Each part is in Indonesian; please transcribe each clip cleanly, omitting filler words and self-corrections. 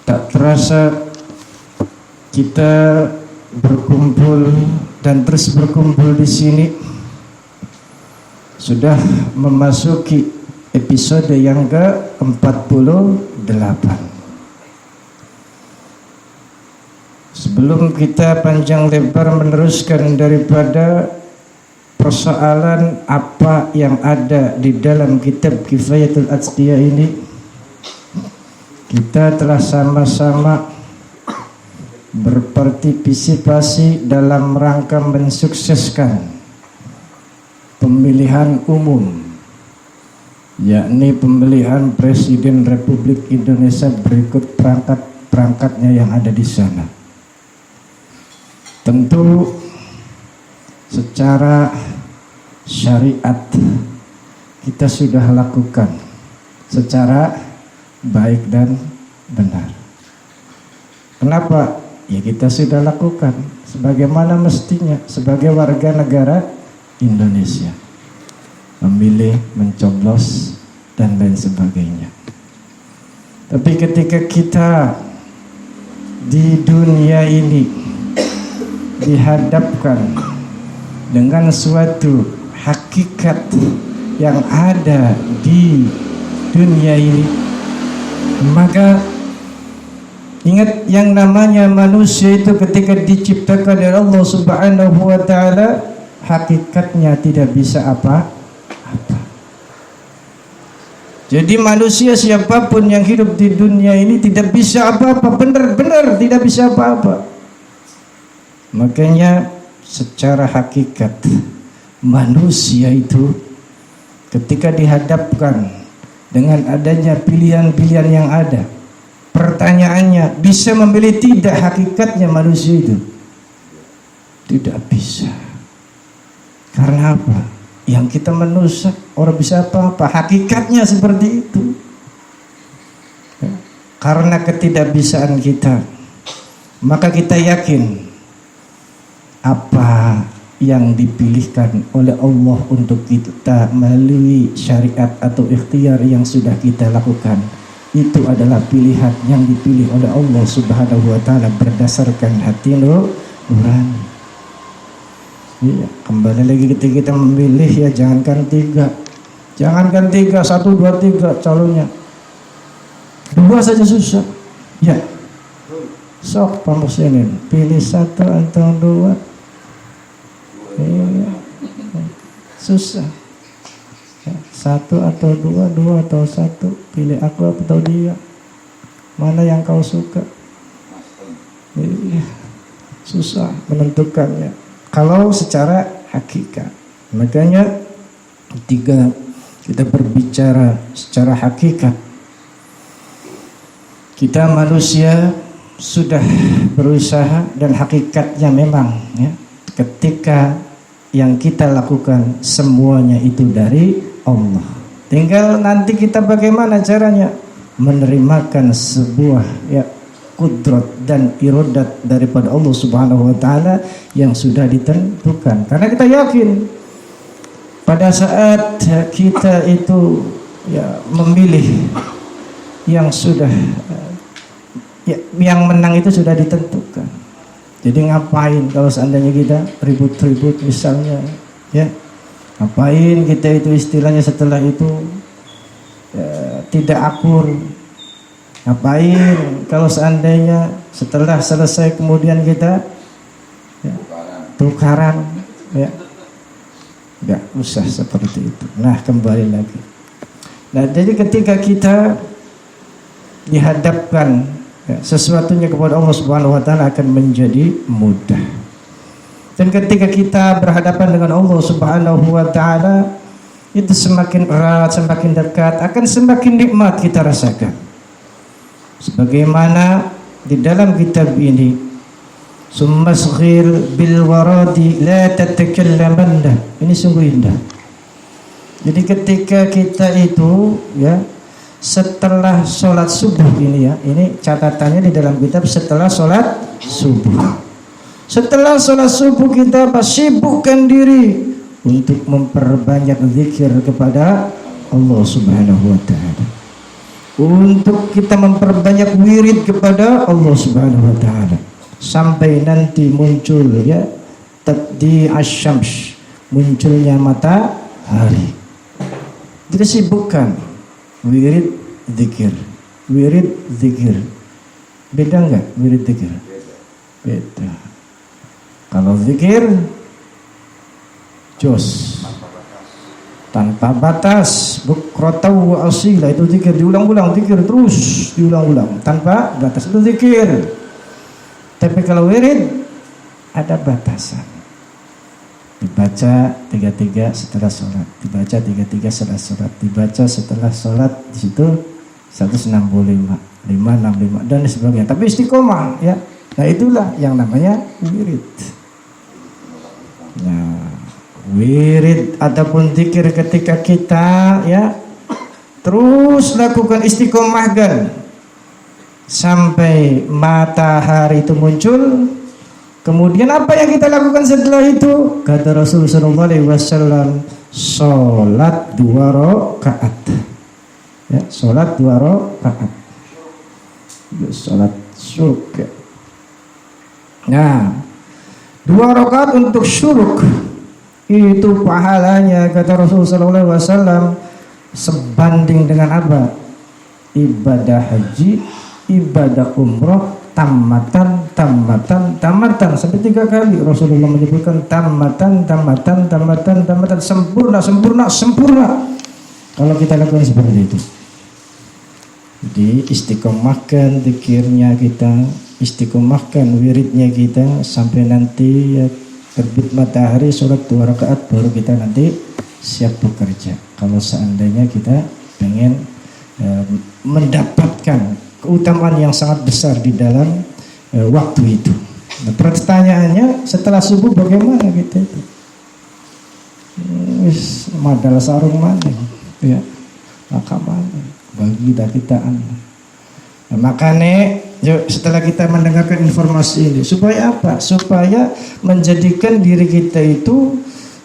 Tak terasa kita berkumpul dan terus berkumpul di sini sudah memasuki episode yang ke-48. Sebelum kita panjang lebar meneruskan daripada persoalan apa yang ada di dalam kitab Kifayatul Atqiya ini, kita telah sama-sama berpartisipasi dalam rangka mensukseskan pemilihan umum, yakni pemilihan Presiden Republik Indonesia berikut perangkat-perangkatnya yang ada di sana. Tentu secara syariat kita sudah lakukan secara baik dan benar. Kenapa? Ya kita sudah lakukan sebagaimana mestinya sebagai warga negara Indonesia, memilih, mencoblos dan lain sebagainya. Tapi ketika kita di dunia ini dihadapkan dengan suatu hakikat yang ada di dunia ini, maka ingat yang namanya manusia itu ketika diciptakan oleh Allah Subhanahu wa taala, hakikatnya tidak bisa apa-apa. Jadi manusia siapapun yang hidup di dunia ini tidak bisa apa-apa, benar-benar tidak bisa apa-apa. Makanya secara hakikat manusia itu ketika dihadapkan dengan adanya pilihan-pilihan yang ada, pertanyaannya, bisa memilih tidak hakikatnya manusia itu? Tidak bisa. Karena apa? Yang kita manusia, orang bisa apa-apa, hakikatnya seperti itu. Karena ketidakbisaan kita, maka kita yakin apa yang dipilihkan oleh Allah untuk kita melalui syariat atau ikhtiar yang sudah kita lakukan, itu adalah pilihan yang dipilih oleh Allah Subhanahu wa taala berdasarkan hati nurani. Ya, kembali lagi ketika kita memilih, ya jangankan tiga, 1, 2, 3 calonnya, 2 saja susah. Ya, sok Pak Muslimin, pilih 1 atau 2. Ya, susah. 1 atau 2, 2 atau 1, pilih aku atau dia, mana yang kau suka. Susah menentukannya kalau secara hakikat. Makanya ketika kita berbicara secara hakikat, kita manusia sudah berusaha dan hakikatnya memang ya, ketika yang kita lakukan semuanya itu dari Allah. Tinggal nanti kita bagaimana caranya menerimakan sebuah ya kudrat dan iradat daripada Allah Subhanahu wa taala yang sudah ditentukan. Karena kita yakin pada saat kita itu ya memilih yang sudah ya, yang menang itu sudah ditentukan. Jadi ngapain kalau seandainya kita ribut-ribut misalnya, ya ngapain kita itu istilahnya setelah itu tidak akur. Ngapain kalau seandainya setelah selesai kemudian kita ya, tukaran, ya nggak usah seperti itu. Nah kembali lagi. Nah jadi ketika kita dihadapkan ya, sesuatunya kepada Allah Subhanahu wa taala akan menjadi mudah. Dan ketika kita berhadapan dengan Allah Subhanahu wa taala, itu semakin erat, semakin dekat, akan semakin nikmat kita rasakan. Sebagaimana di dalam kitab ini, summasghir bil waradi la tatakallamanna. Ini sungguh indah. Jadi ketika kita itu ya setelah sholat subuh ini ya, ini catatannya di dalam kitab setelah sholat subuh. Setelah sholat subuh kita sibukkan diri untuk memperbanyak zikir kepada Allah Subhanahu wa taala. untuk kita memperbanyak wirid kepada Allah Subhanahu wa taala sampai nanti muncul ya taddi asyams, munculnya matahari. Jadi sibukkan wirid zikir, wirid zikir. Beda enggak wirid zikir? Beda. Kalau zikir jos tanpa batas, bukratan wa asila, itu zikir diulang-ulang, zikir terus diulang-ulang tanpa batas, itu zikir. Tapi kalau wirid ada batasan, dibaca 33 setelah sholat, dibaca 33 setelah sholat, dibaca setelah sholat di situ 165, 565 dan sebagainya. Tapi istiqomah ya. Nah itulah yang namanya wirid. Nah, wirid ataupun zikir ketika kita ya terus lakukan istiqomahkan sampai matahari itu muncul. Kemudian apa yang kita lakukan setelah itu? Kata Rasulullah SAW, sholat 2 rakaat. Ya, sholat 2 rakaat. Sholat syuruk. Ya. Nah, 2 rakaat untuk syuruk itu pahalanya kata Rasulullah SAW sebanding dengan apa? Ibadah haji, ibadah umroh, tamatan sampai 3 kali Rasulullah menyebutkan tamatan sempurna kalau kita lakukan seperti itu. Jadi istiqomahkan zikirnya kita, istiqomahkan wiridnya kita sampai nanti ya, terbit matahari, sholat 2 rakaat baru kita nanti siap bekerja. Kalau seandainya kita pengen mendapatkan keutamaan yang sangat besar di dalam waktu itu. Nah, pertanyaannya setelah subuh bagaimana kita itu? Madal sarung mana? Ya, maka mana? Bagi dah kita Nah, makanya yuk, setelah kita mendengarkan informasi ini supaya apa? Supaya menjadikan diri kita itu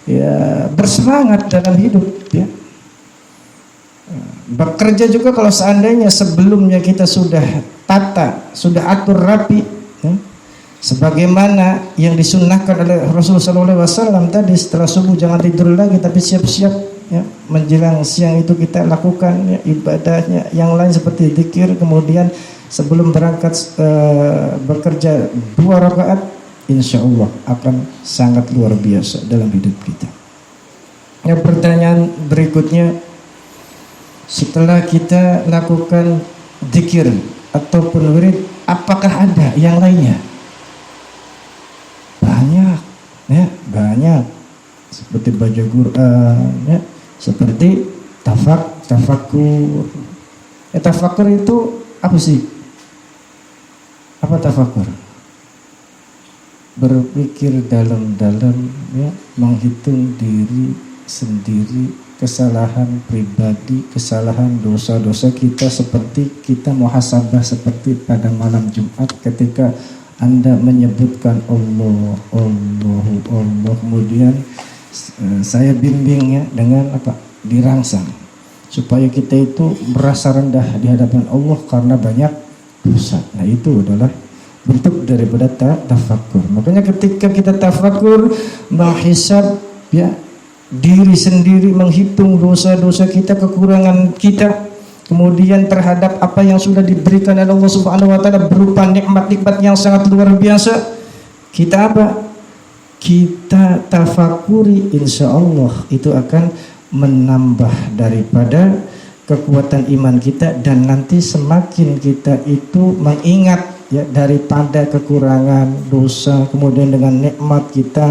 ya bersemangat dalam hidup ya. Bekerja juga kalau seandainya sebelumnya kita sudah tata, sudah atur rapi ya, sebagaimana yang disunnahkan oleh Rasulullah SAW tadi, setelah subuh jangan tidur lagi tapi siap-siap ya, menjelang siang itu kita lakukan ya, ibadahnya yang lain seperti zikir. Kemudian sebelum berangkat bekerja 2 rakaat, insya Allah akan sangat luar biasa dalam hidup kita. Ya, pertanyaan berikutnya, setelah kita lakukan zikir ataupun wirid, apakah ada yang lainnya? Banyak ya, banyak seperti baca Quran ya, seperti tafakur. Ya, tafakur itu apa sih? Apa tafakur? Berpikir dalam-dalam ya, menghitung diri sendiri, kesalahan pribadi, kesalahan dosa-dosa kita, seperti kita muhasabah seperti pada malam Jumat ketika Anda menyebutkan Allah, kemudian saya bimbing ya dengan apa? Dirangsang supaya kita itu merasa rendah di hadapan Allah karena banyak dosa. Nah, itu adalah bentuk daripada tafakur. Makanya ketika kita tafakur, menghisab ya diri sendiri, menghitung dosa-dosa kita, kekurangan kita, kemudian terhadap apa yang sudah diberikan oleh Allah Subhanahu wa taala berupa nikmat-nikmat yang sangat luar biasa, kita apa? Kita tafakuri, insya Allah itu akan menambah daripada kekuatan iman kita, dan nanti semakin kita itu mengingat ya daripada kekurangan dosa, kemudian dengan nikmat kita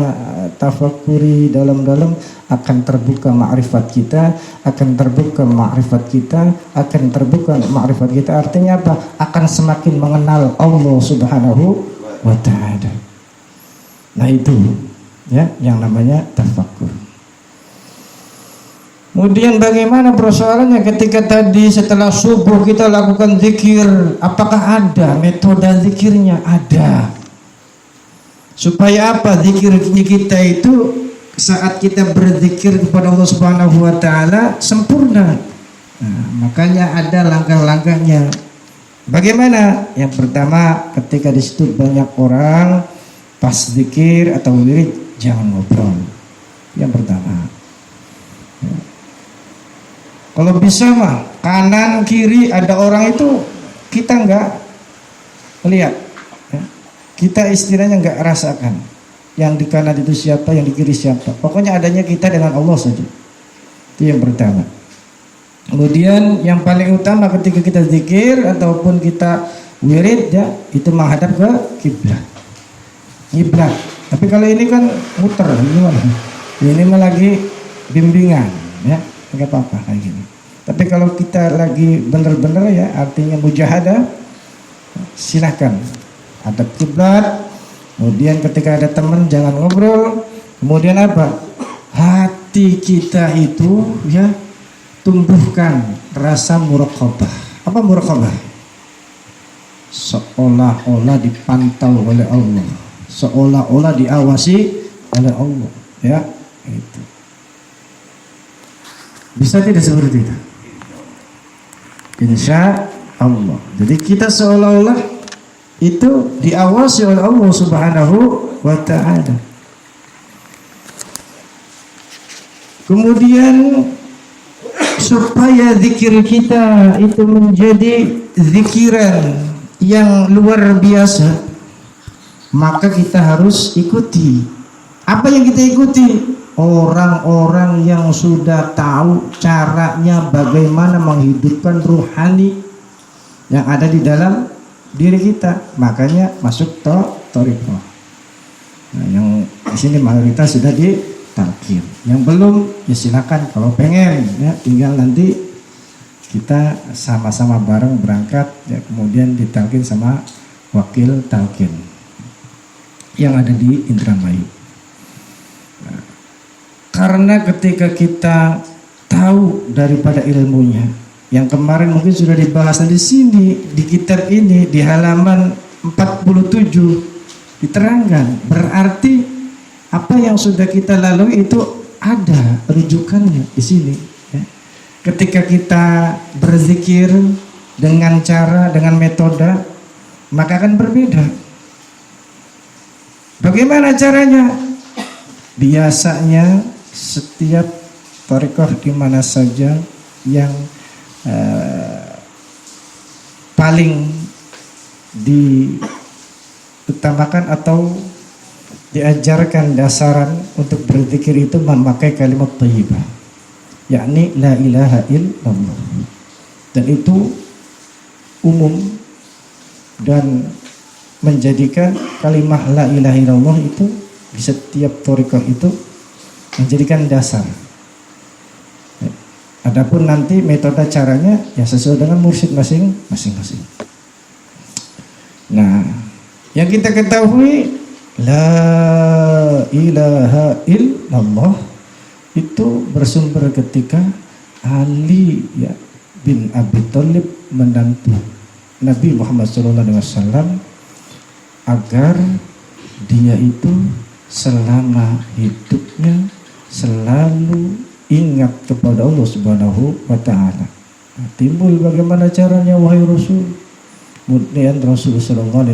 tafakuri dalam-dalam, akan terbuka ma'rifat kita, akan terbuka ma'rifat kita, akan terbuka ma'rifat kita. Artinya apa? Akan semakin mengenal Allah Subhanahu wa ta'ala. Nah, itu ya yang namanya tafakur. Kemudian bagaimana persoalannya ketika tadi setelah subuh kita lakukan zikir? Apakah ada metode zikirnya? Ada. Supaya apa? Zikirnya kita itu saat kita berzikir kepada Allah Subhanahu wa taala sempurna. Nah, makanya ada langkah-langkahnya. Bagaimana? Yang pertama, ketika di situ banyak orang, pas zikir atau wirid, jangan ngobrol. Yang pertama. Ya. Kalau bisa mah kanan kiri ada orang itu kita nggak lihat. Ya. Kita istilahnya nggak rasakan. Yang di kanan itu siapa, yang di kiri siapa. Pokoknya adanya kita dengan Allah saja. Itu yang pertama. Kemudian yang paling utama ketika kita zikir ataupun kita wirid ya, itu menghadap ke kiblat. Kiblat. Tapi kalau ini kan muter gimana? Ini mah lagi bimbingan ya, enggak apa-apa kayak gini. Tapi kalau kita lagi bener-bener ya, artinya mujahadah, silahkan hadap kiblat. Kemudian ketika ada teman jangan ngobrol. Kemudian apa? Hati kita itu ya tumbuhkan rasa muraqabah. Apa muraqabah? Seolah-olah dipantau oleh Allah, seolah-olah diawasi oleh Allah, ya itu. Bisa tidak seperti itu? Insya Allah. Jadi kita seolah-olah itu diawasi oleh Allah Subhanahu wa ta'ala. Kemudian supaya zikir kita itu menjadi zikiran yang luar biasa, maka kita harus ikuti. Apa yang kita ikuti? Orang-orang yang sudah tahu caranya bagaimana menghidupkan ruhani yang ada di dalam diri kita. Makanya masuk thariqah. Nah, yang di sini mayoritas sudah di talqin. Yang belum ya silakan kalau pengen ya, tinggal nanti kita sama-sama bareng berangkat ya, kemudian ditalqin sama wakil talqin yang ada di Indramayu. Nah, karena ketika kita tahu daripada ilmunya yang kemarin mungkin sudah dibahas di sini di kitab ini di halaman 47 diterangkan, berarti apa yang sudah kita lalui itu ada rujukannya di sini. Ya. Ketika kita berzikir dengan cara, dengan metode, maka akan berbeda. Bagaimana caranya? Biasanya setiap thariqah di mana saja yang paling diutamakan atau diajarkan dasaran untuk berzikir itu memakai kalimat thayyibah, yakni la ilaha illallah, dan itu umum dan menjadikan kalimat la ilaha illallah itu di setiap thariqah itu menjadikan dasar. Adapun nanti metode caranya ya sesuai dengan mursyid masing-masing. Nah, yang kita ketahui la ilaha illallah itu bersumber ketika Ali ya bin Abi Thalib menantu Nabi Muhammad SAW agar dia itu selama hidupnya selalu ingat kepada Allah Subhanahu wa ta'ala. Nah, timbul bagaimana caranya wahai Rasul. Kemudian Rasulullah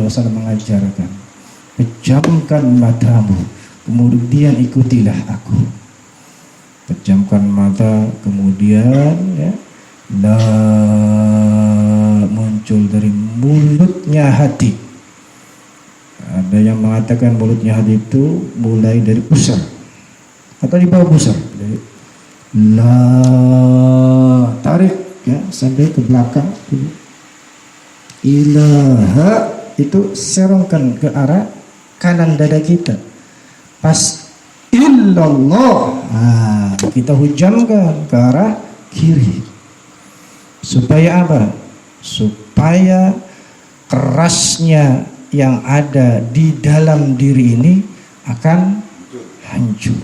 SAW mengajarkan, pejamkan matamu, kemudian ikutilah aku. Pejamkan mata, kemudian ya, la muncul dari mulutnya hati. Ada yang mengatakan mulutnya hati itu mulai dari pusar atau di bawah pusar. La tarik ya sampai ke belakang. Ilaha itu serongkan ke arah kanan dada kita. Pas illallah, nah, kita hujamkan ke arah kiri. Supaya apa? Supaya kerasnya yang ada di dalam diri ini akan hancur.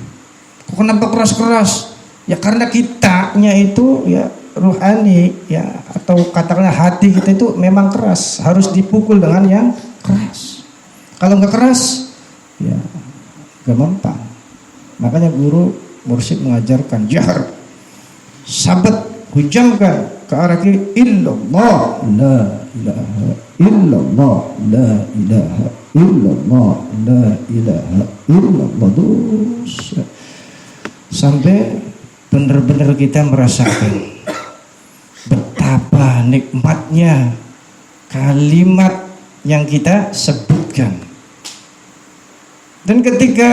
Kok kenapa keras-keras? Ya karena kitanya itu ya ruhani ya, atau katakanlah hati kita itu memang keras, harus dipukul dengan yang keras. Kalau nggak keras ya nggak mempan. Makanya guru mursyid mengajarkan jahar, sabat hujamkan ke arah kiri, illallah la ilaha illallah la ilaha illallah la ilaha illallah, terus sampai benar-benar kita merasakan betapa nikmatnya kalimat yang kita sebutkan. Dan ketika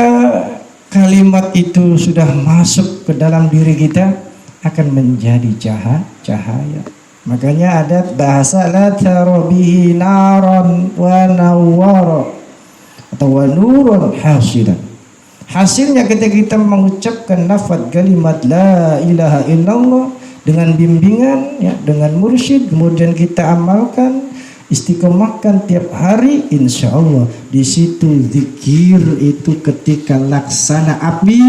kalimat itu sudah masuk ke dalam diri kita, akan menjadi cahaya. Makanya ada bahasa la tarabihi naran wa nawwara atau wa nurun hasilan. Hasilnya ketika kita mengucapkan lafaz kalimat la ilaha illallah dengan bimbingan ya, dengan mursyid, kemudian kita amalkan, istiqomahkan tiap hari, insya Allah di situ zikir itu ketika laksana api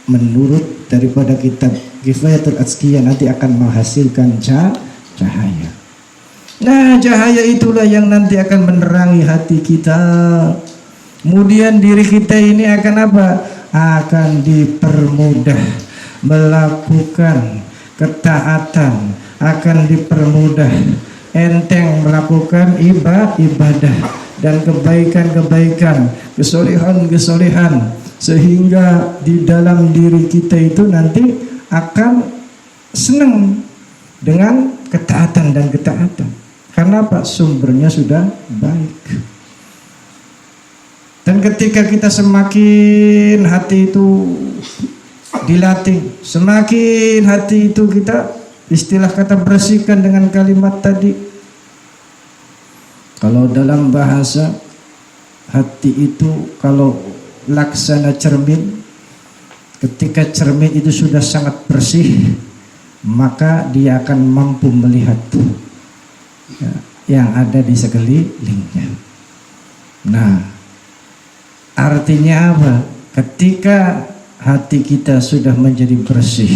menurut daripada kitab Kifayatul Azkiyah nanti akan menghasilkan cahaya. Nah, cahaya itulah yang nanti akan menerangi hati kita. Kemudian diri kita ini akan apa? Akan dipermudah melakukan ketaatan, akan dipermudah enteng melakukan ibadah dan kebaikan-kebaikan, kesolehan-kesolehan, sehingga di dalam diri kita itu nanti akan senang dengan ketaatan dan ketaatan. Karena apa? Sumbernya sudah baik. Dan ketika kita semakin hati itu dilatih, semakin hati itu kita istilah kata bersihkan dengan kalimat tadi. Kalau dalam bahasa hati itu kalau laksana cermin, ketika cermin itu sudah sangat bersih, maka dia akan mampu melihat ya, yang ada di sekelilingnya. Nah, artinya apa? Ketika hati kita sudah menjadi bersih,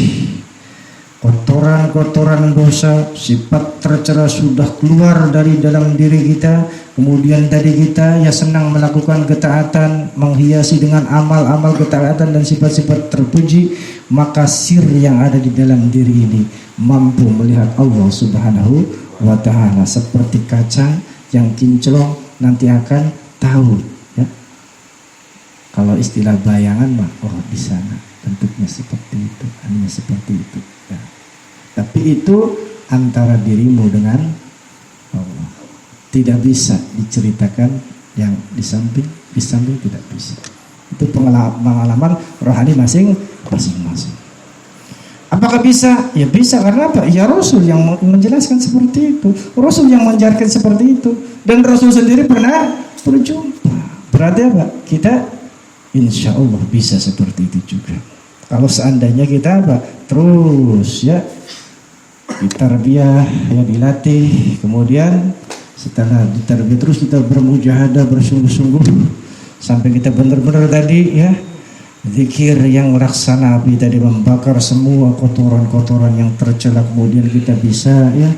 kotoran-kotoran dosa, sifat tercela sudah keluar dari dalam diri kita, kemudian tadi kita ya senang melakukan ketaatan, menghiasi dengan amal-amal ketaatan dan sifat-sifat terpuji, maka sir yang ada di dalam diri ini mampu melihat Allah Subhanahu wa Ta'ala seperti kaca yang kinclong, nanti akan tahu ya. Kalau istilah bayangan mah, oh di sana bentuknya seperti itu, hanya seperti itu ya. Tapi itu antara dirimu dengan Allah. Tidak bisa diceritakan yang di samping tidak bisa. Itu pengalaman rohani masing-masing. Apakah bisa? Ya bisa, karena apa? Ya Rasul yang menjelaskan seperti itu, Rasul yang mengajarkan seperti itu, dan Rasul sendiri pernah berjumpa. Berarti apa? Kita insya Allah bisa seperti itu juga. Kalau seandainya kita apa? Terus ya ditarbiyah, ya dilatih, kemudian setelah ditarbiyah terus kita bermujahadah, bersungguh-sungguh sampai kita benar-benar tadi ya zikir yang laksana api tadi, membakar semua kotoran-kotoran yang tercela, kemudian kita bisa ya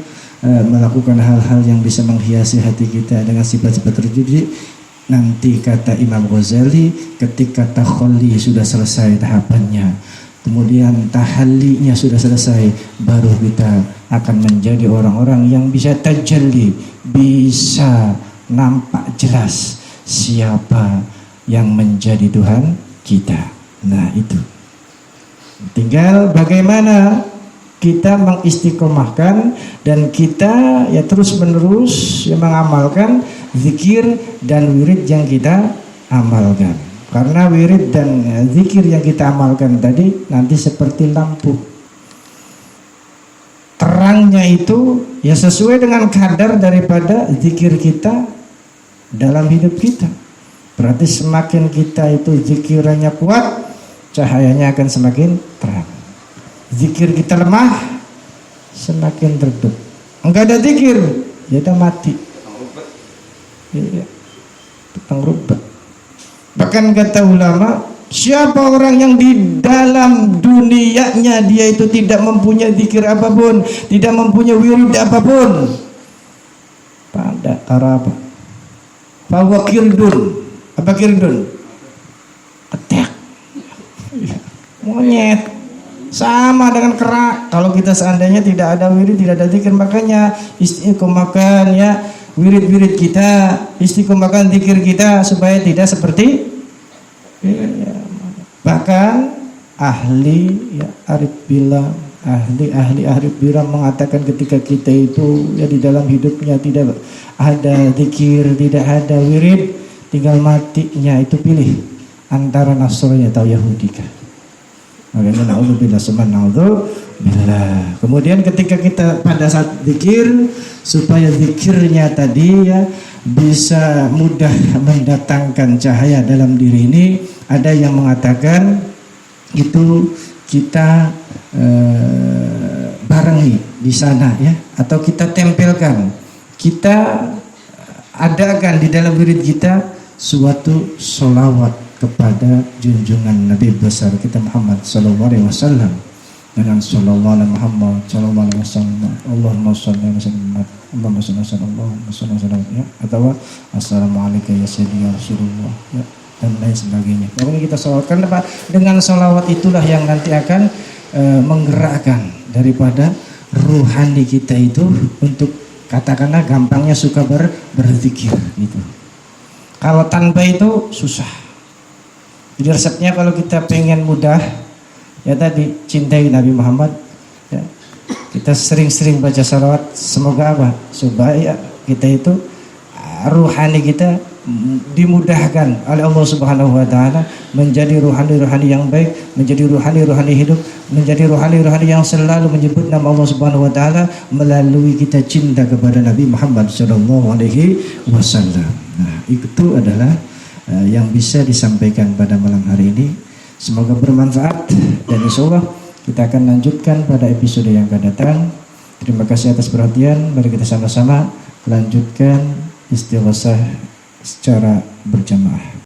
melakukan hal-hal yang bisa menghiasi hati kita dengan sifat-sifat terpuji. Nanti kata Imam Ghazali, ketika takhalli sudah selesai tahapannya, kemudian tahallinya sudah selesai, baru kita akan menjadi orang-orang yang bisa tajalli, bisa nampak jelas siapa yang menjadi Tuhan kita. Nah itu tinggal bagaimana kita mengistiqomahkan dan kita ya terus menerus ya mengamalkan zikir dan wirid yang kita amalkan. Karena wirid dan zikir yang kita amalkan tadi nanti seperti lampu, terangnya itu ya sesuai dengan kadar daripada zikir kita dalam hidup kita. Berarti semakin kita itu zikirannya kuat, cahayanya akan semakin terang. Zikir kita lemah, semakin redup. Enggak ada zikir, ya udah mati. Iya, tukang rubat. Bahkan kata ulama, siapa orang yang di dalam dunianya dia itu tidak mempunyai zikir apapun, tidak mempunyai wirid apapun, pada cara apa? Bahwa kirdun. Apa kirdun? Ketek. Monyet. Sama dengan kerak. Kalau kita seandainya tidak ada wirid, tidak ada zikir, makanya istiqomahkan ya wirid-wirid kita, istiqomahkan zikir kita supaya tidak seperti ya. Bahkan ahli ya arif bilang, ahli arif bilang mengatakan ketika kita itu ya di dalam hidupnya tidak ada zikir, tidak ada wirid, tinggal matinya itu pilih antara Nasrani atau Yahudi kah. Makanya naudzubillah summa naudzubillah. Kemudian ketika kita pada saat zikir, supaya zikirnya tadi ya bisa mudah mendatangkan cahaya dalam diri ini, ada yang mengatakan itu kita barengi di sana ya, atau kita tempelkan, kita adakan di dalam wirid kita suatu sholawat kepada junjungan Nabi besar kita Muhammad sallallahu alaihi wasallam dengan sallallahu alaihi Muhammad sallallahu alaihi wasallam, Allahumma shalli ala sayyidina Muhammad Allahumma shalli ala ya, atau assalamualaikum ya sayyidi ya Rasulullah ya, dan lain sebagainya. Pokoknya kita sholawatkan dengan sholawat itulah yang nanti akan menggerakkan daripada ruhani kita itu untuk katakanlah gampangnya suka berzikir gitu. Kalau tanpa itu susah. Jadi resepnya kalau kita pengen mudah ya tadi cintai Nabi Muhammad ya, kita sering-sering baca salawat. Semoga apa? Supaya kita itu ruhani kita dimudahkan oleh Allah Subhanahu wa taala menjadi ruhani-ruhani yang baik, menjadi ruhani-ruhani hidup, menjadi ruhani-ruhani yang selalu menyebut nama Allah Subhanahu wa taala melalui kita cinta kepada Nabi Muhammad sallallahu alaihi wasallam. Nah, itu adalah yang bisa disampaikan pada malam hari ini. Semoga bermanfaat dan insyaallah kita akan lanjutkan pada episode yang akan datang. Terima kasih atas perhatian. Mari kita sama-sama lanjutkan istighosah secara berjamaah.